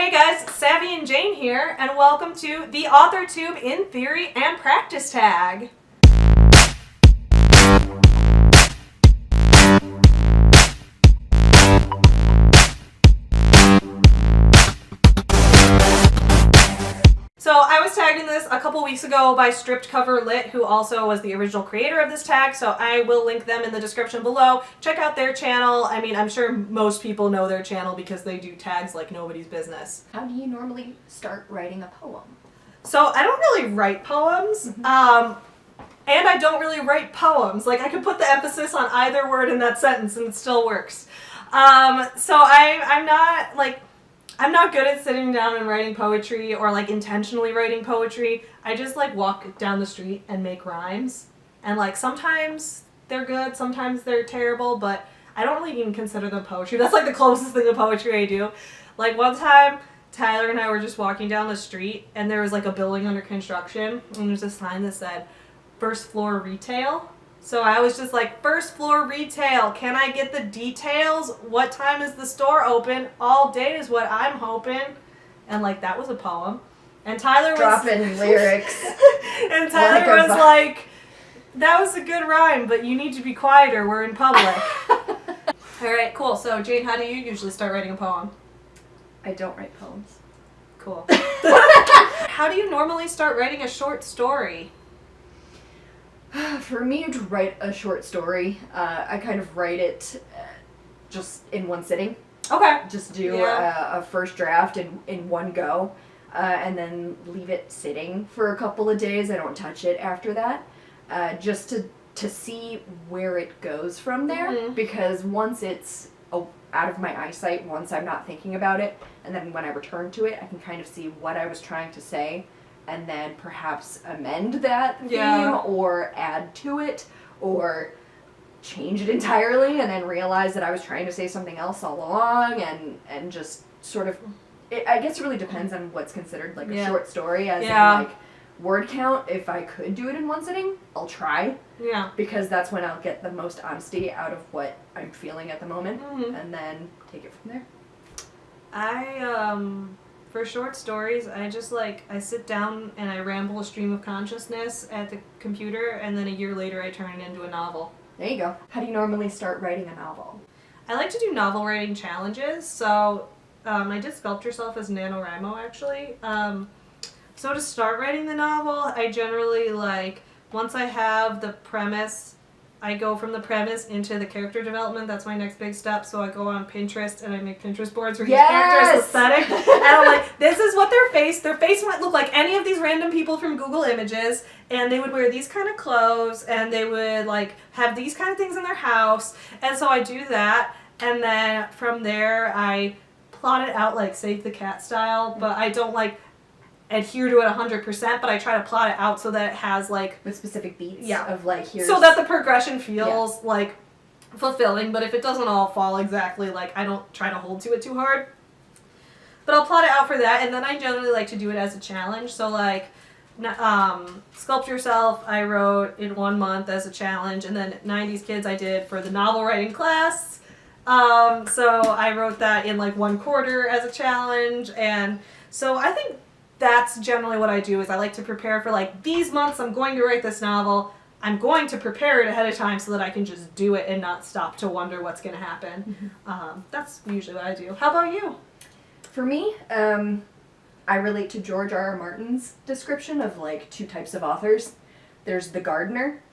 Hey guys, Savvy and Jane here, and welcome to the AUTHORTUBE in Theory and Practice tag. So I was tagged in this a couple weeks ago by Stripped Cover Lit, who also was the original creator of this tag, so I will link them in the description below. Check out their channel. I mean, I'm sure most people know their channel because they do tags like nobody's business. How do you normally start writing a poem? So I don't really write poems, and I don't really write poems. Like, I could put the emphasis on either word in that sentence and it still works. So I'm not good at sitting down and writing poetry or like intentionally writing poetry. I just like walk down the street and make rhymes. And like sometimes they're good, sometimes they're terrible, but I don't really even consider them poetry. That's like the closest thing to poetry I do. Like one time, Tyler and I were just walking down the street and there was like a building under construction and there's a sign that said first floor retail. So I was just like, first floor retail, can I get the details? What time is the store open? All day is what I'm hoping. And like, that was a poem. And Tyler was... Dropping lyrics. And Tyler was like, that was a good rhyme, but you need to be quieter, we're in public. Alright, cool. So Jane, how do you usually start writing a poem? I don't write poems. Cool. How do you normally start writing a short story? For me to write a short story, I kind of write it just in one sitting. Okay. Just do a first draft in one go, and then leave it sitting for a couple of days. I don't touch it after that, just to see where it goes from there. Mm-hmm. Because once it's out of my eyesight, once I'm not thinking about it, and then when I return to it, I can kind of see what I was trying to say, and then perhaps amend that theme or add to it or change it entirely and then realize that I was trying to say something else all along and just sort of, I guess it really depends on what's considered like a short story as in like word count. If I could do it in one sitting, I'll try. Yeah. Because that's when I'll get the most honesty out of what I'm feeling at the moment and then take it from there. For short stories, I just I sit down and I ramble a stream of consciousness at the computer, and then a year later I turn it into a novel. There you go. How do you normally start writing a novel? I like to do novel writing challenges, so I did Sculpt Yourself as NaNoWriMo actually. So to start writing the novel, I generally once I have the premise, I go from the premise into the character development. That's my next big step. So I go on Pinterest and I make Pinterest boards for each character's aesthetic. And I'm like, this is what their face might look like any of these random people from Google Images. And they would wear these kind of clothes and they would have these kind of things in their house. And so I do that. And then from there, I plot it out Save the Cat style. But I don't adhere to it 100%, but I try to plot it out so that it has with specific beats of here's so that the progression feels fulfilling. But if it doesn't all fall exactly, I don't try to hold to it too hard. But I'll plot it out for that, and then I generally like to do it as a challenge. So Sculpt Yourself I wrote in 1 month as a challenge, and then 90s Kids I did for the novel writing class. So I wrote that in 1 quarter as a challenge, and so I think that's generally what I do is I like to prepare for these months I'm going to write this novel. I'm going to prepare it ahead of time so that I can just do it and not stop to wonder what's going to happen. That's usually what I do. How about you? For me, I relate to George R.R. Martin's description of 2 types of authors. There's the gardener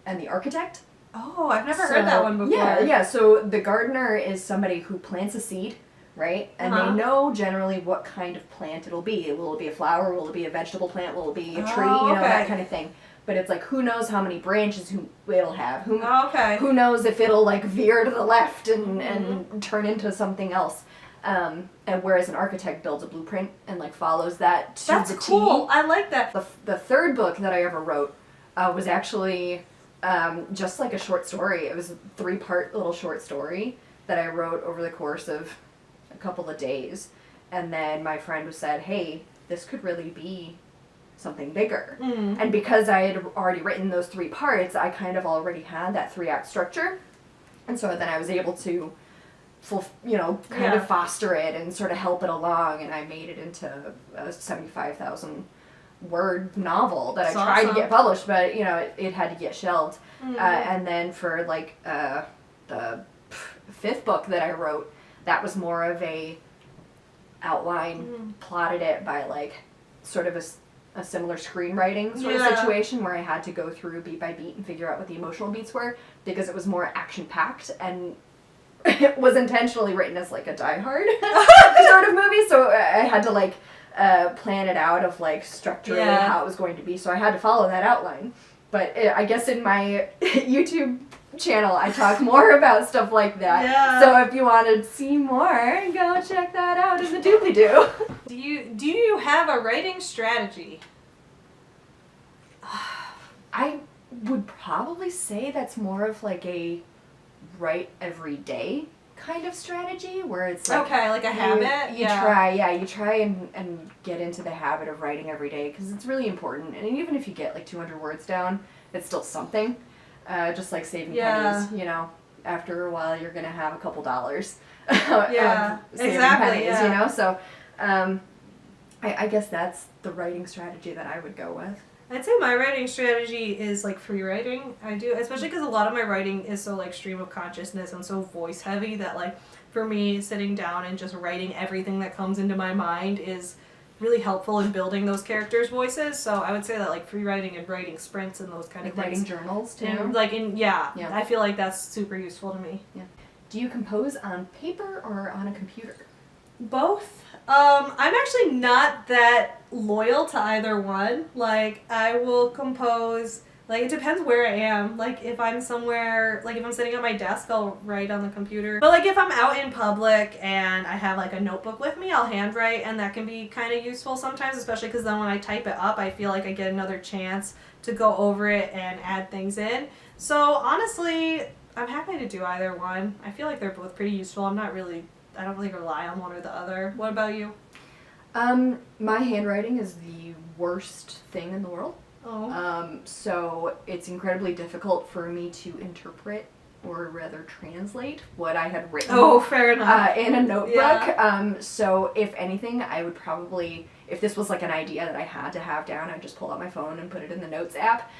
and the architect. Oh, I've never heard that one before. Yeah. So the gardener is somebody who plants a seed, right? And they know generally what kind of plant it'll be. Will it be a flower? Will it be a vegetable plant? Will it be a tree? That kind of thing. But it's who knows how many branches it'll have? Who knows if it'll veer to the left and turn into something else? And whereas an architect builds a blueprint and follows that to the T. That's cool. I like that. The third book that I ever wrote was actually just a short story. It was a 3-part little short story that I wrote over the course of a couple of days, and then my friend said, hey, this could really be something bigger. And because I had already written those 3 parts, I kind of already had that 3-act structure, and so then I was able to kind of foster it and sort of help it along, and I made it into a 75,000 word novel that I tried to get published, but it had to get shelved. And then for like the 5th book that I wrote, that was more of a outline, plotted it by like sort of a similar screenwriting sort of situation where I had to go through beat by beat and figure out what the emotional beats were, because it was more action packed and it was intentionally written as like a Die Hard sort of movie, so I had to like plan it out of like structurally how it was going to be, so I had to follow that outline. But I guess in my YouTube channel I talk more about stuff like that. So if you want to see more, go check that out in the doobly-doo. Do you have a writing strategy? I would probably say that's more of like a write every day kind of strategy, where it's like like a habit. You try and get into the habit of writing every day, because it's really important. And even if you get like 200 words down, it's still something. Just like saving pennies, after a while you're gonna have a couple dollars of saving pennies, so I guess that's the writing strategy that I would go with. I'd say my writing strategy is like free writing. I do, especially because a lot of my writing is so like stream of consciousness and so voice heavy that like for me sitting down and just writing everything that comes into my mind is really helpful in building those characters' voices. So I would say that like free writing and writing sprints and those kind of things. Writing journals too. And I feel like that's super useful to me. Yeah. Do you compose on paper or on a computer? Both. I'm actually not that loyal to either one. Like, I will compose, like, it depends where I am. Like, if I'm somewhere, like, if I'm sitting at my desk, I'll write on the computer. But, like, if I'm out in public and I have, like, a notebook with me, I'll handwrite, and that can be kind of useful sometimes, especially because then when I type it up, I feel like I get another chance to go over it and add things in. So, honestly, I'm happy to do either one. I feel like they're both pretty useful. I don't really rely on one or the other. What about you? My handwriting is the worst thing in the world. Oh. So it's incredibly difficult for me to interpret, or rather translate, what I had written. Oh, fair enough. In a notebook. Yeah. So if anything, I would probably, if this was like an idea that I had to have down, I'd just pull out my phone and put it in the notes app,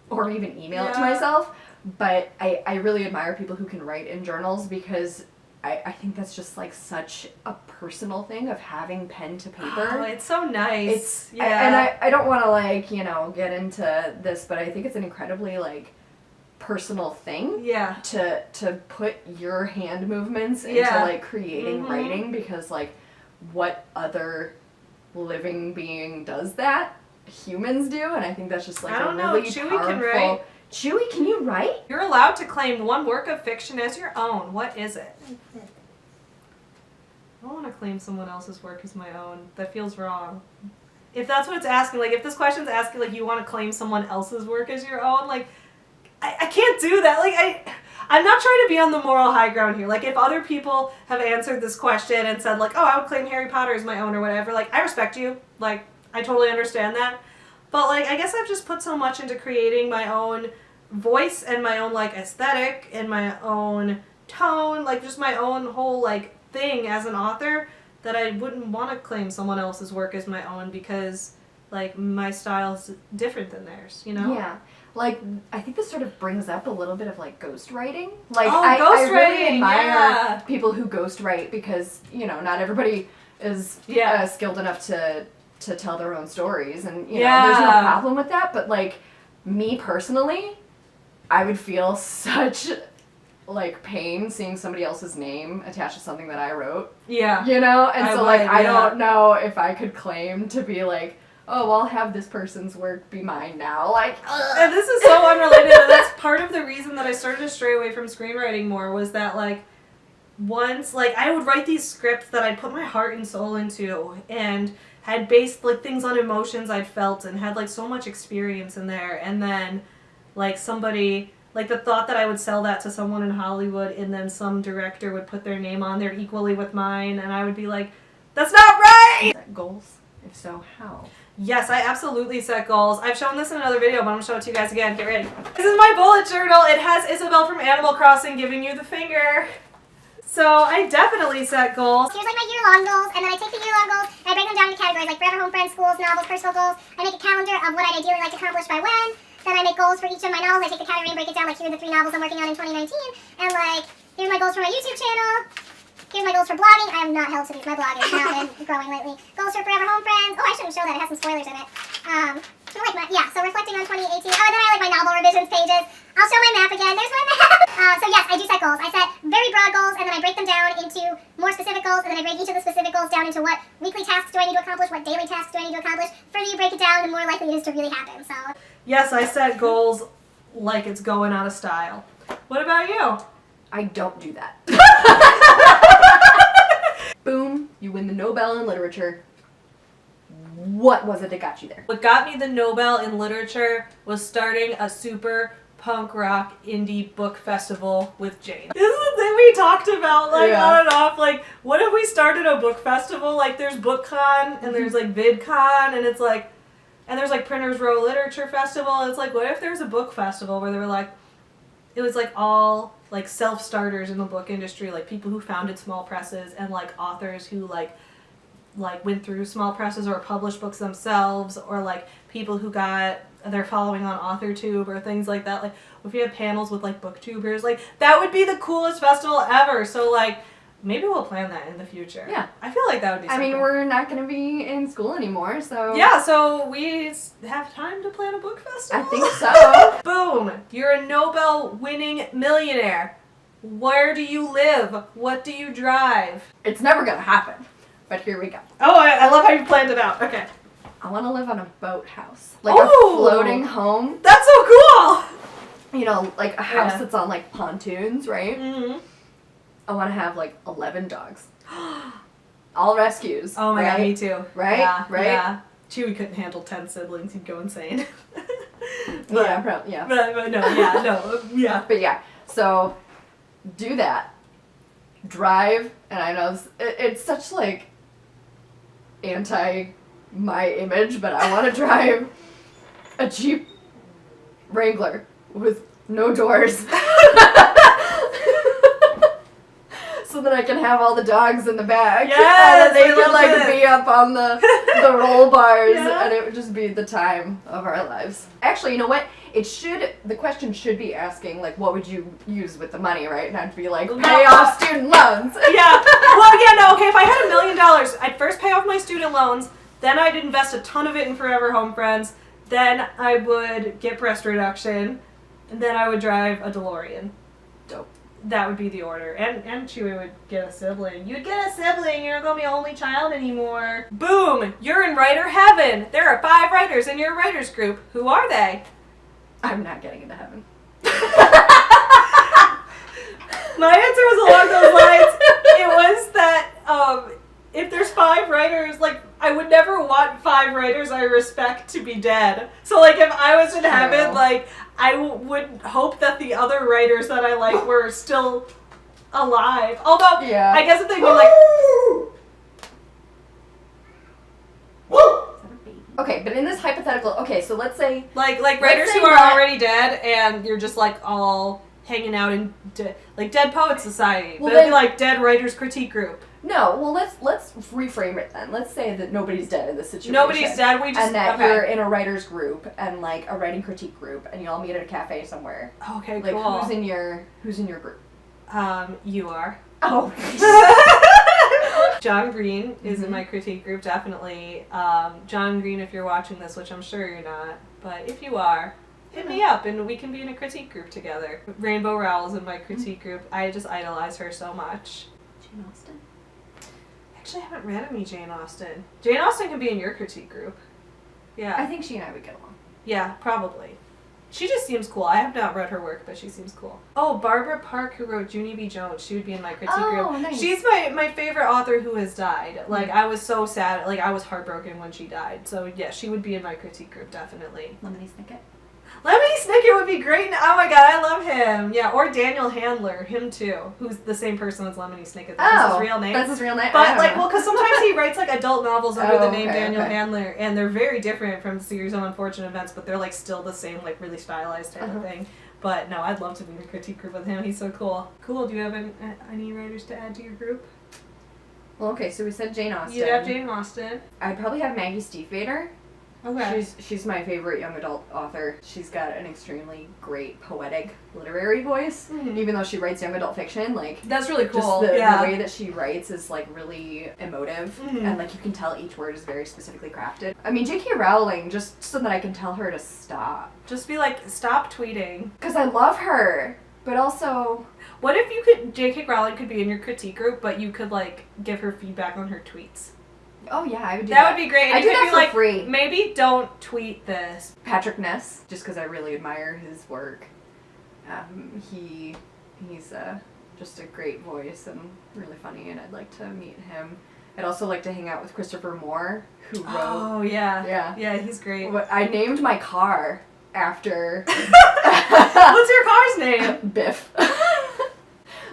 or even email it to myself. But I really admire people who can write in journals, because I think that's just like such a personal thing of having pen to paper. Oh, it's so nice. And I don't want to like, get into this, but I think it's an incredibly like personal thing. Yeah. To put your hand movements into like creating writing, because like what other living being does that? Humans do, and I think that's just like a really Chewy powerful. can write. Chewy, can you write? You're allowed to claim one work of fiction as your own. What is it? I don't want to claim someone else's work as my own. That feels wrong. If that's what it's asking, like if this question's asking like you want to claim someone else's work as your own, like I can't do that. Like I'm not trying to be on the moral high ground here. Like if other people have answered this question and said like, oh, I would claim Harry Potter as my own or whatever, like I respect you. Like I totally understand that. But like I guess I've just put so much into creating my own voice and my own like aesthetic and my own tone, like just my own whole like thing as an author, that I wouldn't want to claim someone else's work as my own, because like my style's different than theirs, Yeah. Like, I think this sort of brings up a little bit of like ghostwriting. Like, I really admire people who ghostwrite, because, not everybody is skilled enough to tell their own stories, and there's no problem with that. But like me personally, I would feel such like pain seeing somebody else's name attached to something that I wrote. Yeah. I don't know if I could claim to be like, oh, I'll have this person's work be mine now. Like, and this is so unrelated. And that's part of the reason that I started to stray away from screenwriting more, was that like once like I would write these scripts that I'd put my heart and soul into, and had based like things on emotions I'd felt, and had like so much experience in there, and then like somebody, like the thought that I would sell that to someone in Hollywood, and then some director would put their name on there equally with mine, and I would be like, that's not right! Set goals? If so, how? Yes, I absolutely set goals. I've shown this in another video, but I'm going to show it to you guys again. Get ready. This is my bullet journal. It has Isabel from Animal Crossing giving you the finger. So I definitely set goals. Here's like my year-long goals, and then I take the year-long goals and I break them down into categories like forever home friends, schools, novels, personal goals. I make a calendar of what I'd ideally like to accomplish by when. Then I make goals for each of my novels. I take the category and break it down, like here are the 3 novels I'm working on in 2019. And like, here's my goals for my YouTube channel. Here's my goals for blogging. I have not held to these. My blog has not been growing lately. Goals for forever home friends. Oh, I shouldn't show that. It has some spoilers in it. So reflecting on 2018. Oh, and then I like my novel revisions pages. I'll show my map again. There's my map. So yes, I do set goals. I set very broad goals, and then I break them down into more specific goals, and then I break each of the specific goals down into what weekly tasks do I need to accomplish, what daily tasks do I need to accomplish. The further you break it down, the more likely it is to really happen. So Yes, I set goals like it's going out of style. What about you? I don't do that. Boom, you win the Nobel in literature. What was it that got you there? What got me the Nobel in literature was starting a super punk rock indie book festival with Jane. This is the thing we talked about, like, on and off. Like, what if we started a book festival? Like, there's BookCon, and there's, like, VidCon, and it's, like, and there's, like, Printers Row Literature Festival. It's, like, what if there's a book festival where they were, like, it was, like, all, like, self-starters in the book industry, like, people who founded small presses, and, like, authors who, like went through small presses or published books themselves, or, like, people who got their following on AUTHORTUBE or things like that. Like, if you have panels with, like, booktubers, like, that would be the coolest festival ever. So, like, maybe we'll plan that in the future. Yeah. I feel like that would be something. I mean, we're not going to be in school anymore, so... Yeah, so we have time to plan a book festival? I think so. Boom! You're a Nobel-winning millionaire. Where do you live? What do you drive? It's never going to happen, but here we go. Oh, I love how you planned it out. Okay. I want to live on a boathouse. Like Oh! a floating home. That's so cool! You know, like a house Yeah. that's on, like, pontoons, right? Mm-hmm. I want to have, like, 11 dogs. All rescues. Oh my god, right? me too. Right? Yeah, Right? Yeah. Chewie couldn't handle 10 siblings, he'd go insane. Yeah, probably, yeah. But no, yeah, no, yeah. But yeah, so do that. Drive, and I know it's such, like, anti my image, but I want to drive a Jeep Wrangler with no doors. So that I can have all the dogs in the back. Yes, and they I could love like it. be up on the roll bars, Yeah. and it would just be the time of our lives. Actually, you know what? The question should be asking, like, what would you use with the money, right? Not to be like, pay off student loans. Yeah. Well, yeah, no, okay, if I had $1 million, I'd first pay off my student loans, then I'd invest a ton of it in Forever Home Friends, then I would get breast reduction, and then I would drive a DeLorean. Dope. That would be the order. And Chewie would get a sibling. You'd get a sibling. You're not going to be an only child anymore. Boom! You're in writer heaven. There are 5 writers in your writers group. Who are they? I'm not getting into heaven. My answer was along those lines. It was that if there's 5 writers, like, I would never want 5 writers I respect to be dead. So, like, if I was in heaven, like, I would hope that the other writers that I like were still alive. Although, Yeah. I guess if they mean, like... Okay, but in this hypothetical, okay, so let's say... Like writers say who are not- already dead, and you're just, like, all hanging out in, like, Dead Poets Society. Well, but it'd be, then- like, Dead Writers Critique Group. No, well, let's reframe it then. Let's say that nobody's dead in this situation. Nobody's dead, we just... And that okay. you're in a writer's group and, like, a writing critique group, and you all meet at a cafe somewhere. Okay, Like, cool. who's in your group? You are. Oh. John Green is in my critique group, definitely. John Green, if you're watching this, which I'm sure you're not, but if you are, hit me up and we can be in a critique group together. Rainbow Rowell's in my critique group. I just idolize her so much. Jane Austen? Actually, I haven't read any Jane Austen. Jane Austen can be in your critique group. Yeah. I think she and I would get along. Yeah, probably. She just seems cool. I have not read her work, but she seems cool. Oh, Barbara Park, who wrote Junie B. Jones. She would be in my critique group. Oh, nice. She's my favorite author who has died. Like, I was so sad. Like, I was heartbroken when she died. So, yeah, she would be in my critique group, definitely. Lemony Snicket? Lemony Snicket would be great. Oh my god, I love him. Yeah, or Daniel Handler, him too. Who's the same person as Lemony Snicket. That's his real name. That's his real name? I But, don't like, know. well, because sometimes he writes, like, adult novels under the name okay, Daniel okay. Handler, and they're very different from Series of Unfortunate Events, but they're, like, still the same, like, really stylized type of thing. But no, I'd love to be in a critique group with him. He's so cool. Cool. Do you have any writers to add to your group? Well, okay, so we said Jane Austen. You'd have Jane Austen. I'd probably have Maggie Stiefvater. Okay. She's my favorite young adult author. She's got an extremely great poetic literary voice, even though she writes young adult fiction. Like, that's really cool. Just the way that she writes is like really emotive, and like you can tell each word is very specifically crafted. I mean, J.K. Rowling, just so that I can tell her to stop. Just be like, stop tweeting. Because I love her, but also... What if you could, J.K. Rowling could be in your critique group, but you could like give her feedback on her tweets? Oh yeah, I would do that. That would be great. And I you do could that be for like, free. Maybe don't tweet this. Patrick Ness, just because I really admire his work. He's just a great voice and really funny, and I'd like to meet him. I'd also like to hang out with Christopher Moore, who wrote... Oh, yeah. Yeah. Yeah, he's great. I named my car after... What's your car's name? Biff.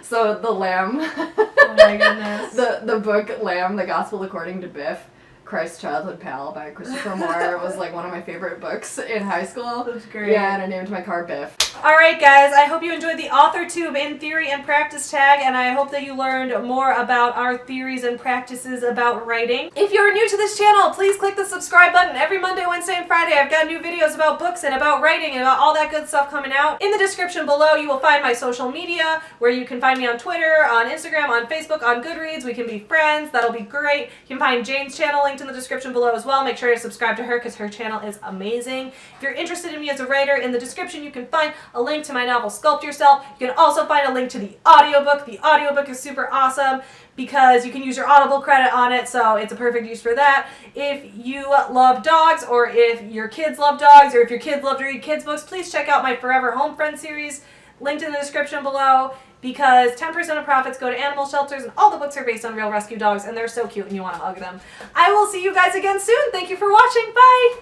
So the Lamb. Oh my goodness. The book Lamb, The Gospel According to Biff, Christ's Childhood Pal by Christopher Moore was like one of my favorite books in high school. That's great. Yeah, and I named my car Biff. Alright guys, I hope you enjoyed the AuthorTube in theory and practice tag, and I hope that you learned more about our theories and practices about writing. If you're new to this channel, please click the subscribe button. Every Monday, Wednesday, and Friday I've got new videos about books and about writing and about all that good stuff coming out. In the description below you will find my social media, where you can find me on Twitter, on Instagram, on Facebook, on Goodreads. We can be friends. That'll be great. You can find Jane's channel linked in the description below as well. Make sure to subscribe to her because her channel is amazing. If you're interested in me as a writer, in the description you can find a link to my novel Sculpt Yourself. You can also find a link to the audiobook. The audiobook is super awesome because you can use your Audible credit on it, so it's a perfect use for that. If you love dogs, or if your kids love dogs, or if your kids love to read kids books, please check out my Forever Home Friend series, linked in the description below, because 10% of profits go to animal shelters, and all the books are based on real rescue dogs, and they're so cute and you want to hug them. I will see you guys again soon. Thank you for watching. Bye!